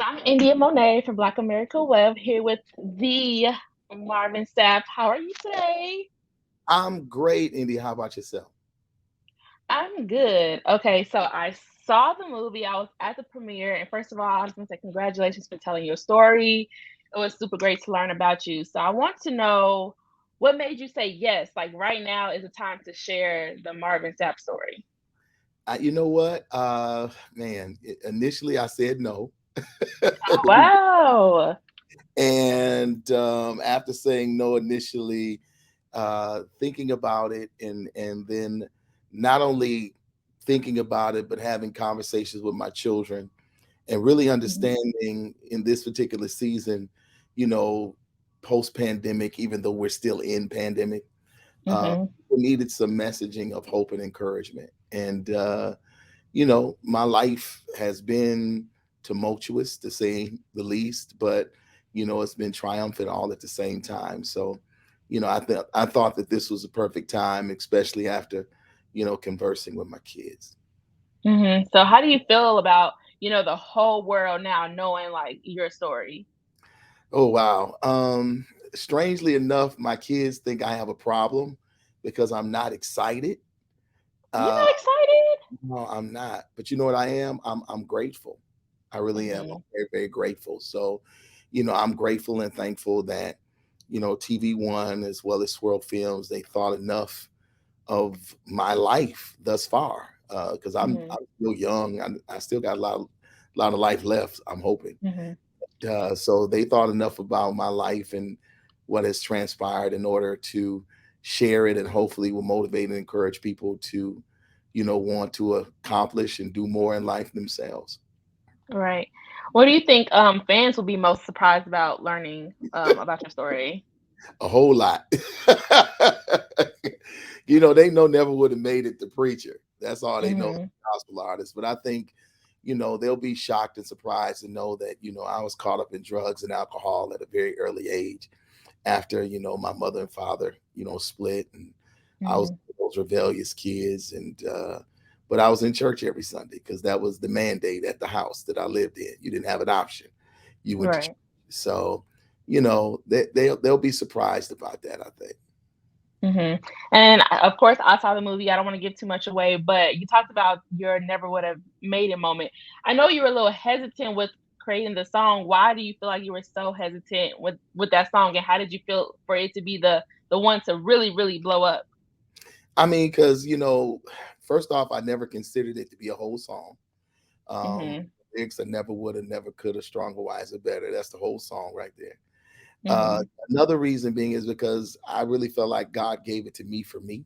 I'm India Monet from Black America Web here with the Marvin Sapp. How are you today? I'm great, Indy. How about yourself? I'm good. Okay, so I saw the movie. I was at the premiere, and first of all, I was going to say congratulations for telling your story. It was super great to learn about you. So I want to know what made you say yes, like right now is the time to share the Marvin Sapp story. You know what, man? Initially, I said no, Oh, wow. and after saying no initially, thinking about it, and then not only thinking about it, but having conversations with my children, and really Mhm, understanding in this particular season, you know, post pandemic, even though we're still in pandemic, mhm, people needed some messaging of hope and encouragement. And my life has been tumultuous to say the least, but it's been triumphant all at the same time. So, I thought that this was a perfect time, especially after, conversing with my kids. mhm. So how do you feel about, the whole world now knowing like your story? Oh wow. Strangely enough, my kids think I have a problem because I'm not excited. You're Uh not excited? no, I'm not. But you know what I am? I'm grateful. I really am. I'm Mhm, very, very grateful. So, I'm grateful and thankful that, TV One as well as Swirl Films, they thought enough of my life thus far. Because mhm, I'm still young. I still got a lot of life left, I'm hoping. mhm. So they thought enough about my life and what has transpired in order to share it, and hopefully will motivate and encourage people to, want to accomplish and do more in life themselves. Right. What do you think, fans will be most surprised about learning, about your story? A whole lot. They know never would have made it to preacher. That's all they know, Mhm, gospel artist. But I think, they'll be shocked and surprised to know that, I was caught up in drugs and alcohol at a very early age after, my mother and father, split. And I was mhm. one of those rebellious kids. And, but I was in church every Sunday because that was the mandate at the house that I lived in. You didn't have an option. You went to church. Right. So, they'll be surprised about that, I think. Mhm. And of course, I saw the movie. I don't want to give too much away, but you talked about your never would have made it moment. I know you were a little hesitant with creating the song. Why do you feel like you were so hesitant with that song, and how did you feel for it to be the one to really really blow up? I mean, because first off, I never considered it to be a whole song. Mhm. Lyrics I never would have, never could have, stronger, wiser, better. That's the whole song right there. Uh, Mhm. Another reason being is because I really felt like God gave it to me for me.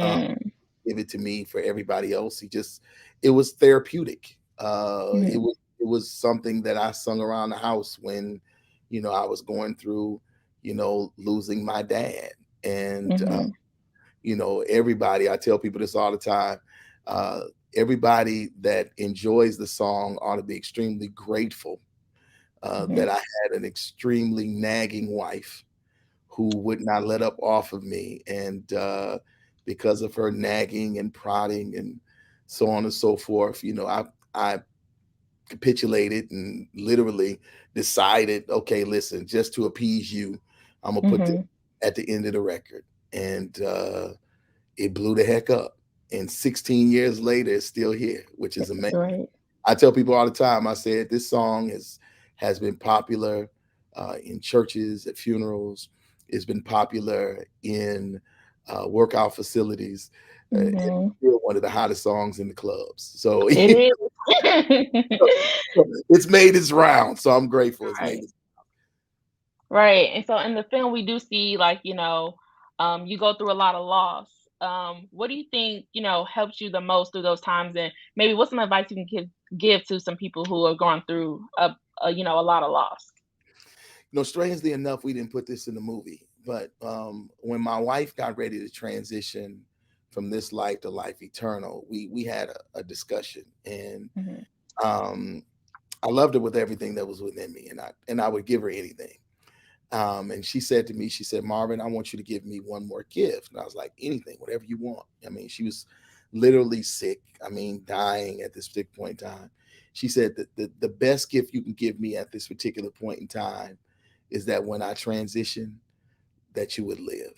Uh, Mm. Give it to me for everybody else. It was therapeutic. Mhm. It was something that I sung around the house when, I was going through, losing my dad. And Mhm. everybody, I tell people this all the time. Uh, Everybody that enjoys the song ought to be extremely grateful Mhm. that I had an extremely nagging wife who would not let up off of me. And because of her nagging and prodding and so on and so forth, I capitulated and literally decided, okay, listen, just to appease you, I'm gonna put this Mhm. at the end of the record. And it blew the heck up. And 16 years later, it's still here, which is amazing. Right. I tell people all the time, I said this song has been popular in churches, at funerals. It's been popular in workout facilities. And Mhm. it's still one of the hottest songs in the clubs. So It is. it's made its round. So I'm grateful it's made Right. its. Right. And so in the film, we do see like, you go through a lot of loss. What do you think, helps you the most through those times? And maybe what's some advice you can give to some people who are going through a lot of loss? Strangely enough, we didn't put this in the movie, but when my wife got ready to transition from this life to life eternal, we had a discussion, and Mhm. um, I loved her with everything that was within me, and I would give her anything. And she said to me, she said, Marvin, I want you to give me one more gift. And I was like, anything, whatever you want. I mean, she was literally sick. I mean, dying at this particular point in time. She said that the best gift you can give me at this particular point in time is that when I transition, that you would live.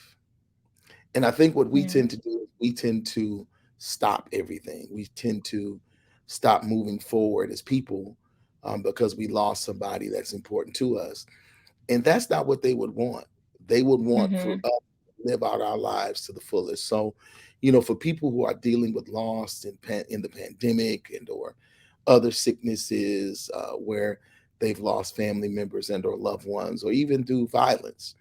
And I think what we Mm-hmm. tend to do is we tend to stop everything. We tend to stop moving forward as people, because we lost somebody that's important to us. And that's not what they would want. They would want for Mm-hmm. us to live out our lives to the fullest. So, for people who are dealing with loss in the pandemic and or other sicknesses, where they've lost family members and or loved ones, or even through violence,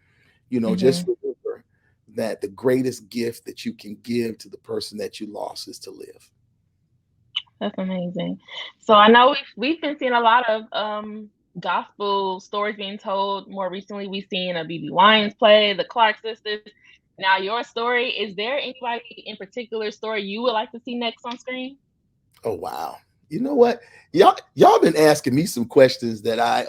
just Mm-hmm. remember that the greatest gift that you can give to the person that you lost is to live. That's amazing. So I know we've been seeing a lot of gospel stories being told. More recently, we've seen a BB Wines play, the Clark sisters. Now, your story, is there anybody in particular story you would like to see next on screen? Oh wow. You know what? Y'all been asking me some questions that I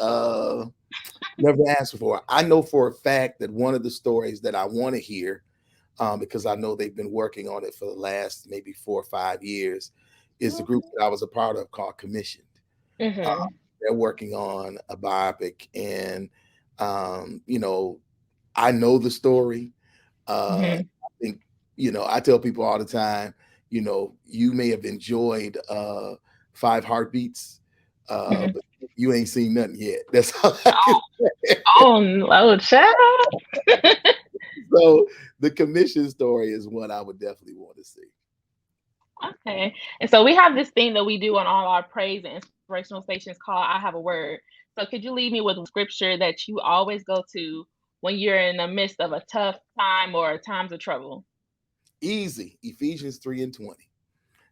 never asked before. I know for a fact that one of the stories that I want to hear, because I know they've been working on it for the last maybe 4 or 5 years, is the group that I was a part of called Commissioned. Uh, Mm-hmm. they're working on a biopic, and you know, I know the story. Mm-hmm. I think, I tell people all the time, you may have enjoyed Five Heartbeats, Mm-hmm. but you ain't seen nothing yet. That's all I can say. Oh, oh, child. So the commission story is one I would definitely want to see. Okay. And so we have this thing that we do on all our praise and inspirational stations called I Have a Word. So could you leave me with a scripture that you always go to when you're in the midst of a tough time or times of trouble? Easy. Ephesians 3:20.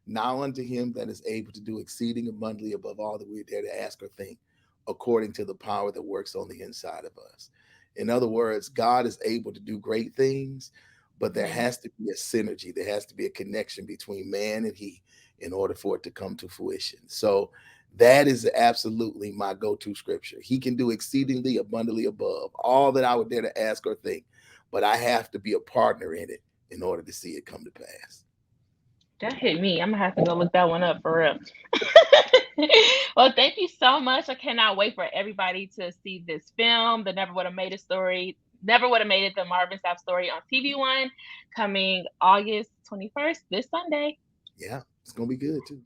Now unto him that is able to do exceeding abundantly above all that we dare to ask or think, according to the power that works on the inside of us. In other words, God is able to do great things, but there Mhm. has to be a synergy. There has to be a connection between man and he in order for it to come to fruition. So that is absolutely my go-to scripture. He can do exceedingly abundantly above all that I would dare to ask or think, but I have to be a partner in it in order to see it come to pass. That hit me. I'm gonna have to go look that one up for real. Well, thank you so much. I cannot wait for everybody to see this film, the Never Would Have Made It story. Never Would Have Made It, the Marvin Sapp story on TV One, coming August 21st, this Sunday. Yeah, it's gonna be good too.